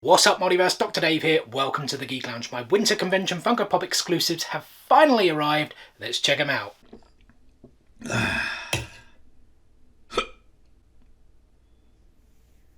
What's up, Multiverse? Dr. Dave here. Welcome to the Geek Lounge. My winter convention Funko Pop exclusives have finally arrived. Let's check them out.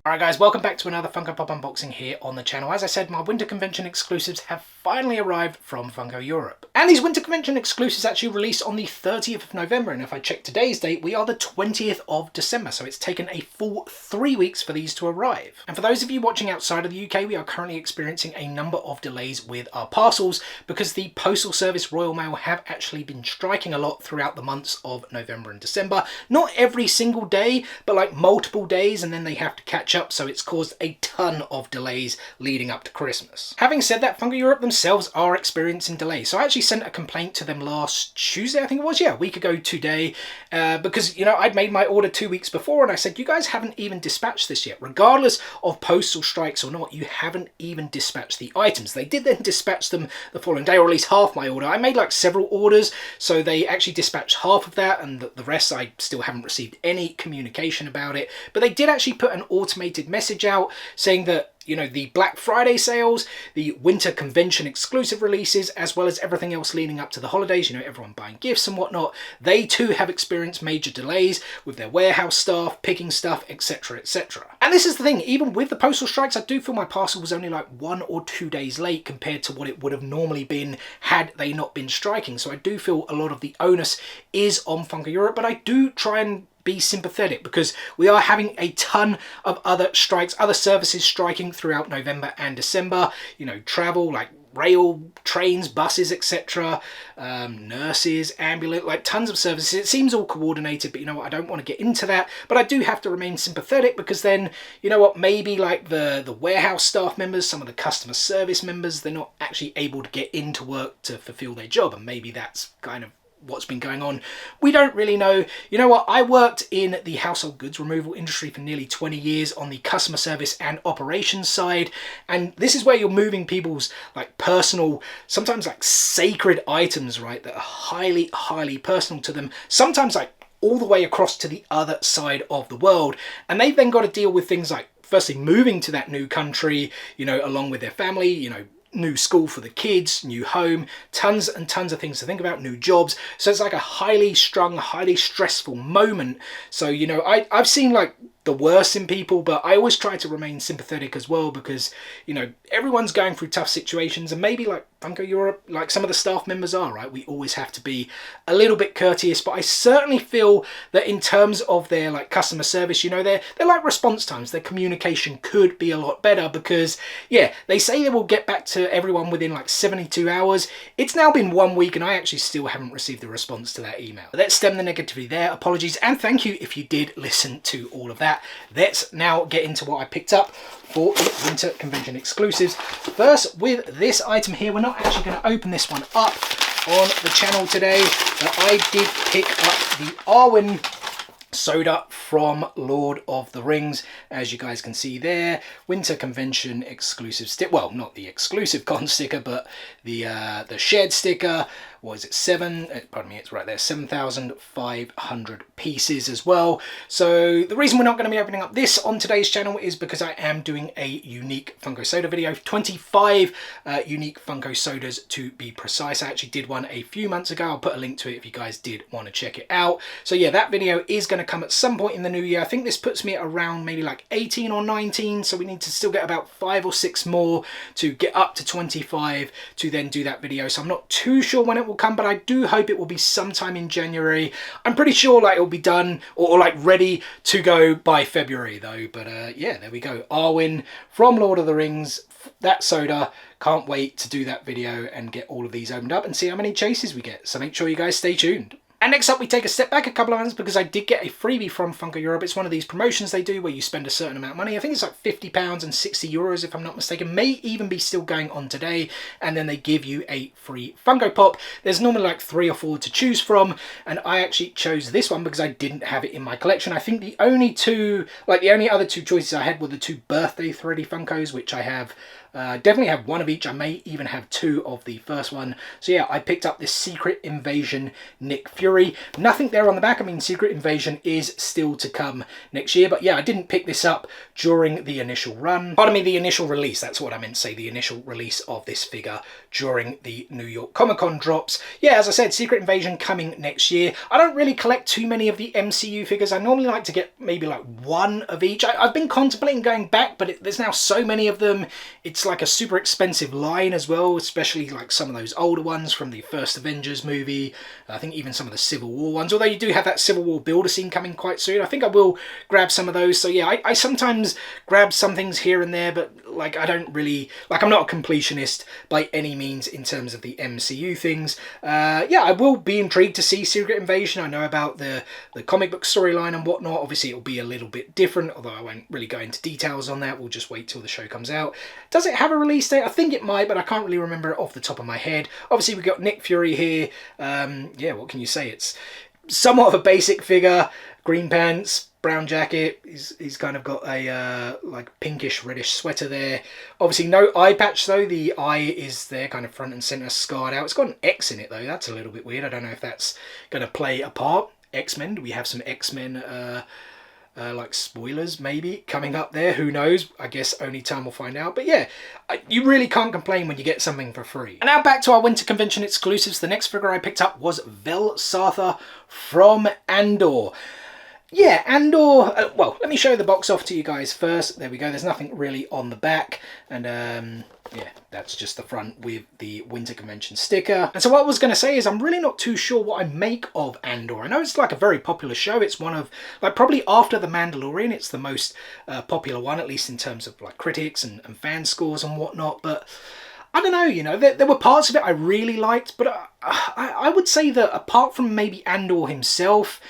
Alright guys, welcome back to another Funko Pop unboxing here on the channel. As I said, my winter convention exclusives have finally arrived from Funko Europe. And these winter convention exclusives actually released on the 30th of November, and if I check today's date, we are the 20th of December, so it's taken a full 3 weeks for these to arrive. And for those of you watching outside of the UK, we are currently experiencing a number of delays with our parcels because the Postal Service Royal Mail have actually been striking a lot throughout the months of November and December. Not every single day, but like multiple days, and then they have to catch up, so it's caused a ton of delays leading up to Christmas. Having said that, Funko Europe themselves are experiencing delays, so I actually sent a complaint to them last Tuesday, I think it was, yeah, a week ago today, because, you know, I'd made my order 2 weeks before, and I said, you guys haven't even dispatched this yet. Regardless of postal strikes or not, you haven't even dispatched the items. They did then dispatch them the following day, or at least half my order. I made like several orders, so they actually dispatched half of that, and the rest I still haven't received any communication about it. But they did actually put an automated message out saying that, you know, the Black Friday sales, the winter convention exclusive releases, as well as everything else leading up to the holidays, you know, everyone buying gifts and whatnot, they too have experienced major delays with their warehouse staff, picking stuff, etc, etc. And this is the thing, even with the postal strikes, I do feel my parcel was only like 1 or 2 days late compared to what it would have normally been had they not been striking. So I do feel a lot of the onus is on Funko Europe, but I do try and be sympathetic because we are having a ton of other strikes, other services striking throughout November and December. You know, travel, like rail, trains, buses, etc., nurses, ambulance, like tons of services. It seems all coordinated, but you know what, I don't want to get into that, but I do have to remain sympathetic because then, you know what, maybe like the warehouse staff members, some of the customer service members, they're not actually able to get into work to fulfill their job, and maybe that's kind of what's been going on. We don't really know. You know what, I worked in the household goods removal industry for nearly 20 years on the customer service and operations side, and this is where you're moving people's like personal, sometimes like sacred items, right, that are highly personal to them, sometimes like all the way across to the other side of the world, and they've then got to deal with things like firstly moving to that new country, you know, along with their family, you know, new school for the kids, new home, tons and tons of things to think about, new jobs. So it's like a highly strung, highly stressful moment. So, you know, I've seen like the worst in people, but I always try to remain sympathetic as well because, you know, everyone's going through tough situations, and maybe like Funko Europe, like some of the staff members are, right? We always have to be a little bit courteous, but I certainly feel that in terms of their like customer service, you know, they're like response times, their communication could be a lot better because, yeah, they say they will get back to everyone within like 72 hours. It's now been 1 week and I actually still haven't received a response to that email. Let's stem the negativity there. Apologies and thank you if you did listen to all of that. Let's now get into what I picked up for the winter convention exclusives. First, with this item here, we're not actually going to open this one up on the channel today, but I did pick up the Arwen soda from Lord of the Rings. As you guys can see there, winter convention exclusive stick, well, not the exclusive con sticker, but the shared sticker. What is it, pardon me, it's right there, 7,500 pieces as well. So the reason we're not going to be opening up this on today's channel is because I am doing a unique Funko Soda video, 25 unique Funko Sodas to be precise. I actually did one a few months ago. I'll put a link to it if you guys did want to check it out. So yeah, that video is going to come at some point in the new year. I think this puts me at around maybe like 18 or 19, so we need to still get about 5 or 6 more to get up to 25 to then do that video. So I'm not too sure when it will come, but I do hope it will be sometime in January. I'm pretty sure like it'll be done or like ready to go by February though. But yeah, there we go. Arwen from Lord of the Rings, that soda. Can't wait to do that video and get all of these opened up and see how many chases we get. So make sure you guys stay tuned. And next up, we take a step back a couple of months because I did get a freebie from Funko Europe. It's one of these promotions they do where you spend a certain amount of money. I think it's like £50 and 60 euros if I'm not mistaken. May even be still going on today. And then they give you a free Funko Pop. There's normally like 3 or 4 to choose from. And I actually chose this one because I didn't have it in my collection. I think the only other two choices I had were the 2 birthday thready Funkos, which I have Definitely have one of each. I may even have two of the first one. So yeah, I picked up this Secret Invasion Nick Fury. Nothing there on the back. I mean, Secret Invasion is still to come next year. But yeah, I didn't pick this up during the initial run. Pardon me, the initial release. That's what I meant to say. The initial release of this figure during the New York Comic Con drops. Yeah, as I said, Secret Invasion coming next year. I don't really collect too many of the MCU figures. I normally like to get maybe like one of each. I've been contemplating going back, but there's now so many of them. It's like a super expensive line as well, especially like some of those older ones from the first Avengers movie. I think even some of the Civil War ones, although you do have that Civil War builder scene coming quite soon. I think I will grab some of those. So yeah, I sometimes grab some things here and there, but like I don't really, like I'm not a completionist by any means in terms of the MCU things. Yeah, I will be intrigued to see Secret Invasion. I know about the comic book storyline and whatnot. Obviously it'll be a little bit different, although I won't really go into details on that. We'll just wait till the show comes out. Does it have a release date? I think it might, but I can't really remember it off the top of my head. Obviously we've got Nick Fury here. Yeah, what can you say? It's somewhat of a basic figure. Green pants, brown jacket. He's kind of got a like pinkish reddish sweater there. Obviously no eye patch though. The eye is there kind of front and center, scarred out. It's got an X in it though. That's a little bit weird. I don't know if that's going to play a part. X-Men. Do we have some X-Men like spoilers maybe coming up there? Who knows? I guess only time will find out. But yeah, you really can't complain when you get something for free. And now back to our winter convention exclusives. The next figure I picked up was Vel Sartha from Andor. Yeah, Andor, well, let me show the box off to you guys first. There we go, there's nothing really on the back. And yeah, that's just the front with the Winter Convention sticker. And so what I was going to say is I'm really not too sure what I make of Andor. I know it's like a very popular show. It's one of, like probably after The Mandalorian, it's the most popular one, at least in terms of like critics and fan scores and whatnot. But I don't know, you know, there were parts of it I really liked. But I would say that apart from maybe Andor himself,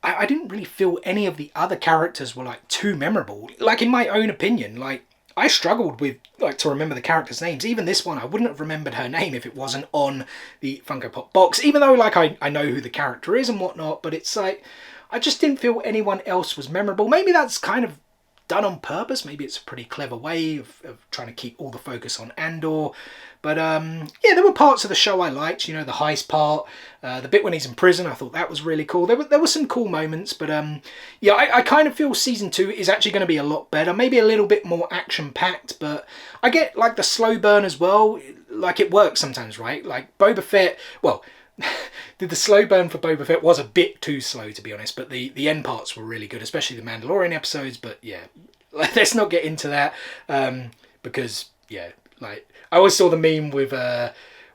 I didn't really feel any of the other characters were like too memorable. Like in my own opinion, like I struggled with like to remember the characters' names. Even this one, I wouldn't have remembered her name if it wasn't on the Funko Pop box. Even though like I know who the character is and whatnot, but it's like I just didn't feel anyone else was memorable. Maybe that's kind of done on purpose. Maybe it's a pretty clever way of trying to keep all the focus on Andor. But yeah, there were parts of the show I liked, you know, the heist part, the bit when he's in prison, I thought that was really cool. There were some cool moments, but yeah, I kind of feel season 2 is actually going to be a lot better, maybe a little bit more action-packed, but I get like the slow burn as well, like it works sometimes, right? Like Boba Fett, well, the slow burn for Boba Fett was a bit too slow, to be honest, but the end parts were really good, especially the Mandalorian episodes. But yeah, let's not get into that because yeah, like I always saw the meme with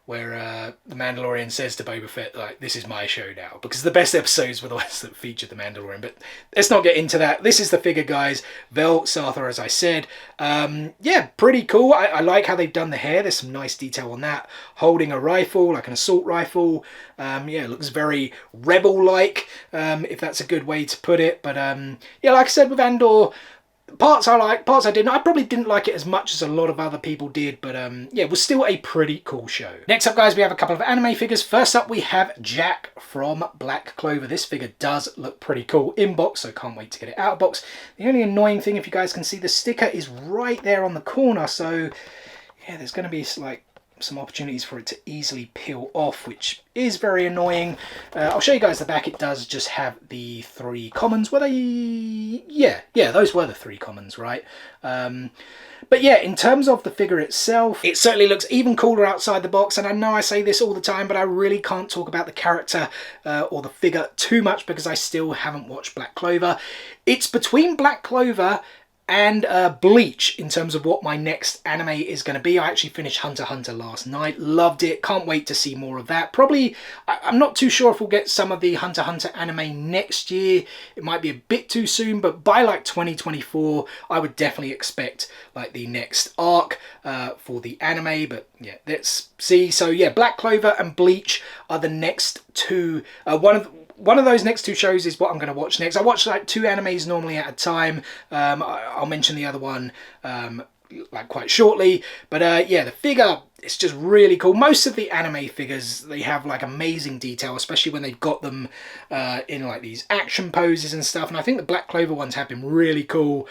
where the Mandalorian says to Boba Fett, like, this is my show now, because the best episodes were the ones that featured the Mandalorian. But let's not get into that. This is the figure, guys. Vel Sartha, as I said. Yeah, pretty cool. I like how they've done the hair. There's some nice detail on that. Holding a rifle, like an assault rifle. Yeah, it looks very rebel-like, if that's a good way to put it. But yeah, like I said with Andor, parts I like, parts I didn't. I probably didn't like it as much as a lot of other people did, but yeah, it was still a pretty cool show. Next up, guys, we have a couple of anime figures. First up, we have Jack from Black Clover. This figure does look pretty cool in box, so can't wait to get it out of box. The only annoying thing, if you guys can see, the sticker is right there on the corner, so yeah, there's going to be like some opportunities for it to easily peel off, which is very annoying. I'll show you guys the back. It does just have the 3 commons. Were they? Yeah, those were the 3 commons, right? But yeah, in terms of the figure itself, it certainly looks even cooler outside the box. And I know I say this all the time, but I really can't talk about the character or the figure too much because I still haven't watched Black Clover. It's between Black Clover and Bleach in terms of what my next anime is going to be. I actually finished Hunter x Hunter last night. Loved it. Can't wait to see more of that. Probably, I'm not too sure if we'll get some of the Hunter x Hunter anime next year. It might be a bit too soon, but by like 2024, I would definitely expect like the next arc for the anime. But yeah, let's see. So yeah, Black Clover and Bleach are the next 2. One of those next 2 shows is what I'm going to watch next. I watch like 2 animes normally at a time. I'll mention the other one like quite shortly. But yeah, the figure, it's just really cool. Most of the anime figures, they have like amazing detail, especially when they've got them in like these action poses and stuff. And I think the Black Clover ones have been really cool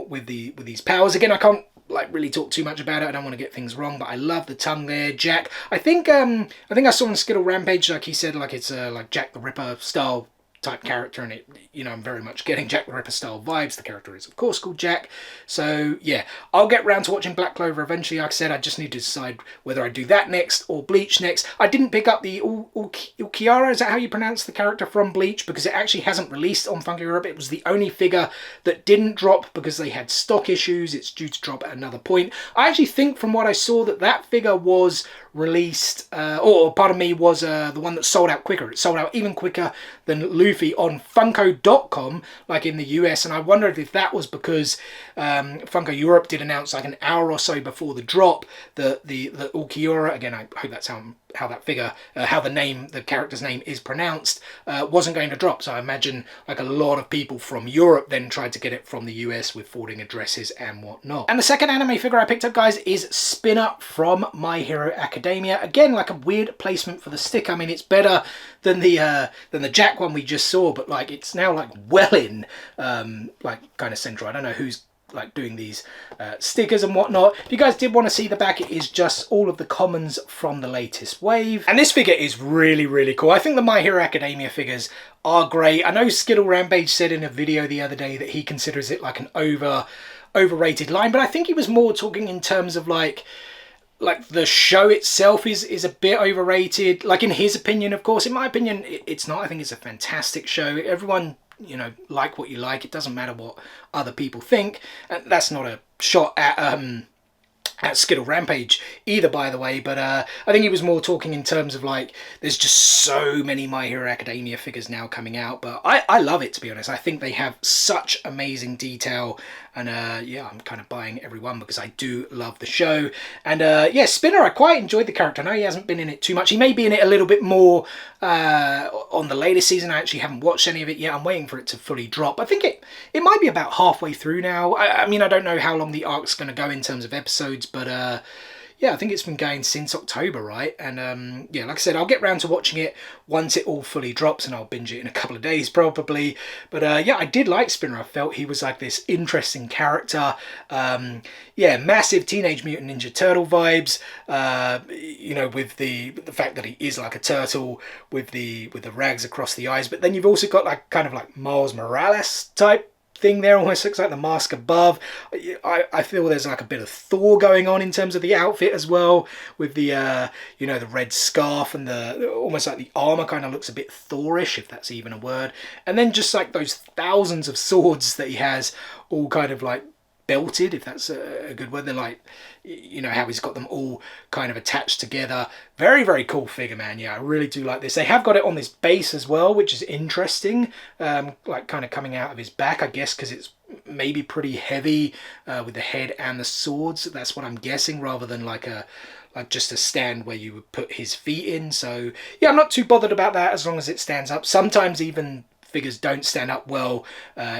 with these powers. Again, I can't like really talk too much about it. I don't want to get things wrong, but I love the tongue there. Jack, I think I saw on Skittle Rampage, like he said, like it's like Jack the Ripper style type character, and it, you know, I'm very much getting Jack the Ripper style vibes. The character is of course called Jack, so yeah, I'll get round to watching Black Clover eventually. Like I said, I just need to decide whether I do that next or Bleach next. I didn't pick up the Ulquiorra, is that how you pronounce the character from Bleach, because it actually hasn't released on Funko Europe. It was the only figure that didn't drop because they had stock issues. It's due to drop at another point. I actually think from what I saw that figure was released, or pardon me, was the one that sold out quicker. It sold out even quicker than Luffy on Funko.com, like in the US, and I wondered if that was because Funko Europe did announce like an hour or so before the drop that the Ulquiorra, again I hope that's how that figure, how the character's name is pronounced, wasn't going to drop. So I imagine like a lot of people from Europe then tried to get it from the US with forwarding addresses and whatnot. And the second anime figure I picked up, guys, is Spinner from My Hero Academia. Again, like a weird placement for the stick. I mean, it's better than the Jack one we just saw, but like it's now like well in like kind of central. I don't know who's like doing these stickers and whatnot. If you guys did want to see the back, it is just all of the commons from the latest wave, and this figure is really, really cool. I think the My Hero Academia figures are great. I know Skittle Rampage said in a video the other day that he considers it like an overrated line, but I think he was more talking in terms of like the show itself is a bit overrated, like in his opinion. Of course, in my opinion, it's not. I think it's a fantastic show. Everyone, you know, like what you like. It doesn't matter what other people think. And that's not a shot at Skittle Rampage either, by the way, but I think he was more talking in terms of like there's just so many My Hero Academia figures now coming out, but I love it, to be honest. I think they have such amazing detail, and yeah, I'm kind of buying every one because I do love the show. And yeah, Spinner, I quite enjoyed the character. I know he hasn't been in it too much. He may be in it a little bit more on the latest season. I actually haven't watched any of it yet. I'm waiting for it to fully drop. I think it might be about halfway through now. I mean, I don't know how long the arc's going to go in terms of episodes, but yeah, I think it's been going since October, right? And yeah, like I said, I'll get round to watching it once it all fully drops, and I'll binge it in a couple of days probably. But yeah, I did like Spinner. I felt he was like this interesting character. Yeah, massive Teenage Mutant Ninja Turtle vibes. You know, with the fact that he is like a turtle with the rags across the eyes. But then you've also got like kind of like Miles Morales type thing there. Almost looks like the mask above. I feel there's like a bit of Thor going on in terms of the outfit as well, with the you know, the red scarf, and the almost like the armor kind of looks a bit Thorish, if that's even a word. And then just like those thousands of swords that he has, all kind of like belted, if that's a good word. They're like, you know, how he's got them all kind of attached together. Very, very cool figure, man. Yeah, I really do like this. They have got it on this base as well, which is interesting. Like kind of coming out of his back, I guess, because it's maybe pretty heavy with the head and the swords. That's what I'm guessing, rather than like just a stand where you would put his feet in. So yeah, I'm not too bothered about that as long as it stands up. Sometimes even figures don't stand up well,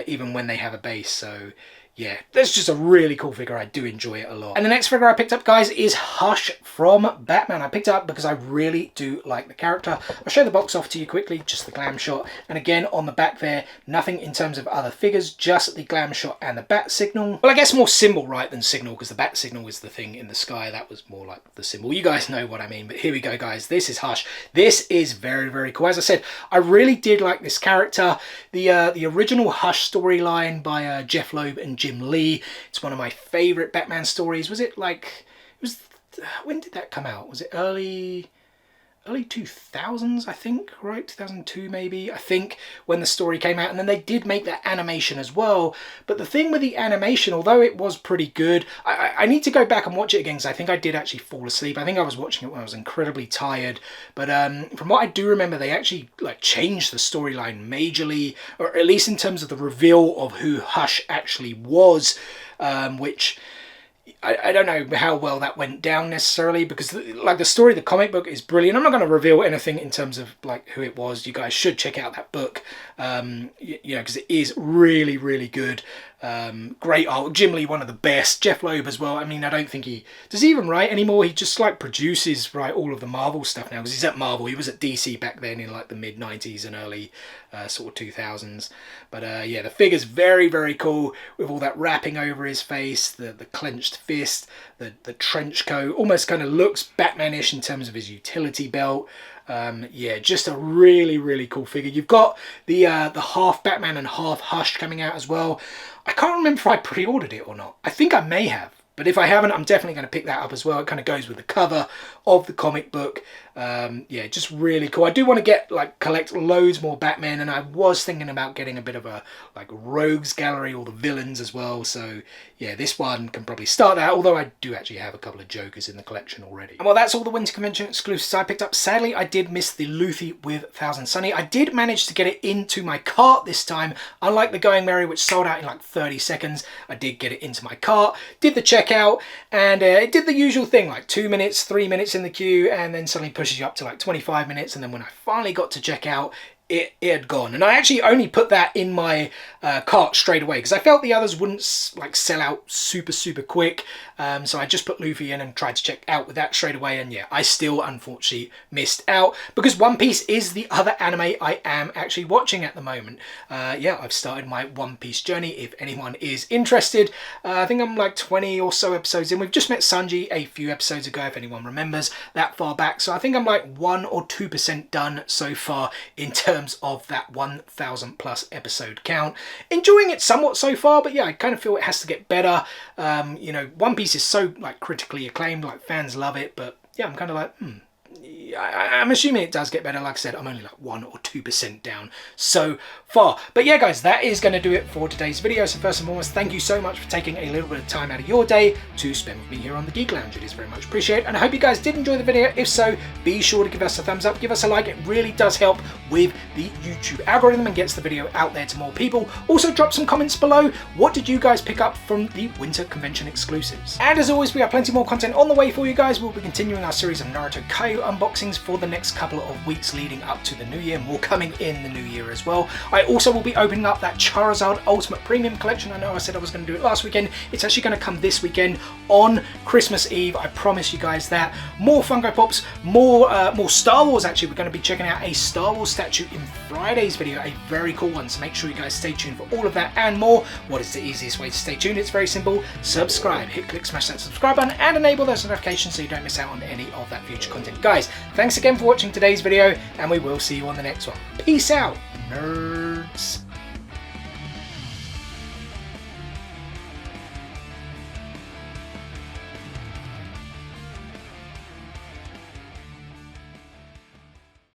even when they have a base. So yeah, that's just a really cool figure. I do enjoy it a lot. And the next figure I picked up, guys, is Hush from Batman. I picked it up because I really do like the character. I'll show the box off to you quickly, just the glam shot. And again, on the back there, nothing in terms of other figures, just the glam shot and the bat signal. Well, I guess more symbol, right, than signal, because the bat signal is the thing in the sky. That was more like the symbol. You guys know what I mean. But here we go, guys. This is Hush. This is very, very cool. As I said, I really did like this character. The original Hush storyline by Jeff Loeb and Jim Lee. It's one of my favorite Batman stories. Was it like, when did that come out? Was it early 2000s, I think, right? 2002 maybe, I think, when the story came out. And then they did make that animation as well. But the thing with the animation, although it was pretty good, I need to go back and watch it again, because I think I did actually fall asleep. I think I was watching it when I was incredibly tired. But from what I do remember, they actually like changed the storyline majorly, or at least in terms of the reveal of who Hush actually was, which I don't know how well that went down necessarily, because like the story of the comic book is brilliant. I'm not going to reveal anything in terms of like who it was. You guys should check out that book, you know, because it is really, really good. Great art. Jim Lee, one of the best. Jeff Loeb as well. I mean, I don't think does he even write anymore. He just like produces all of the Marvel stuff now, because he's at Marvel. He was at DC back then in like the mid 90s and early sort of 2000s. But yeah, the figure's very, very cool, with all that wrapping over his face, the clenched fist, the trench coat. Almost kind of looks Batman-ish in terms of his utility belt. Yeah, just a really, really cool figure. You've got the half Batman and half Hush coming out as well. I can't remember if I pre-ordered it or not. I think I may have. But if I haven't, I'm definitely going to pick that up as well. It kind of goes with the cover of the comic book. Yeah, just really cool. I do want to collect loads more Batman, and I was thinking about getting a bit of a rogues gallery, all the villains as well. So yeah, this one can probably start that, although I do actually have a couple of Jokers in the collection already. And well, that's all the Winter Convention exclusives I picked up. Sadly, I did miss the Luffy with Thousand Sunny. I did manage to get it into my cart this time. Unlike the Going Merry, which sold out in like 30 seconds, I did get it into my cart, did the checkout, and it did the usual thing, like 2 minutes, 3 minutes in the queue, and then suddenly pushes you up to like 25 minutes. And then when I finally got to checkout, it had gone. And I actually only put that in my cart straight away, because I felt the others wouldn't sell out super quick. So I just put Luffy in and tried to check out with that straight away. And yeah, I still unfortunately missed out, because One Piece is the other anime I am actually watching at the moment. Yeah, I've started my One Piece journey, if anyone is interested. I think I'm like 20 or so episodes in. We've just met Sanji a few episodes ago, if anyone remembers that far back. So I think I'm like 1 or 2% done so far in terms of that 1,000 plus episode count. Enjoying it somewhat so far, but yeah, I kind of feel it has to get better. You know, One Piece is so critically acclaimed, fans love it, but yeah, I'm kind of like, I'm assuming it does get better. Like I said, I'm only like 1 or 2% down so far. But yeah, guys, that is going to do it for today's video. So first and foremost, thank you so much for taking a little bit of time out of your day to spend with me here on the Geek Lounge. It is very much appreciated, and I hope you guys did enjoy the video. If so, be sure to give us a thumbs up, give us a like. It really does help with the YouTube algorithm and gets the video out there to more people. Also, drop some comments below. What did you guys pick up from the Winter Convention exclusives? And as always, we have plenty more content on the way for you guys. We'll be continuing our series of Naruto Kaio unboxings for the next couple of weeks leading up to the new year. More coming in the new year as well. I also will be opening up that Charizard Ultimate Premium Collection. I know I said I was going to do it last weekend. It's actually going to come this weekend on Christmas Eve. I promise you guys that. More Funko Pops, more Star Wars. Actually, we're going to be checking out a Star Wars statue in Friday's video, a very cool one. So make sure you guys stay tuned for all of that and more. What is the easiest way to stay tuned? It's very simple. Subscribe, hit click, smash that subscribe button and enable those notifications so you don't miss out on any of that future content. Guys, thanks again for watching today's video, and we will see you on the next one. Peace out, nerds.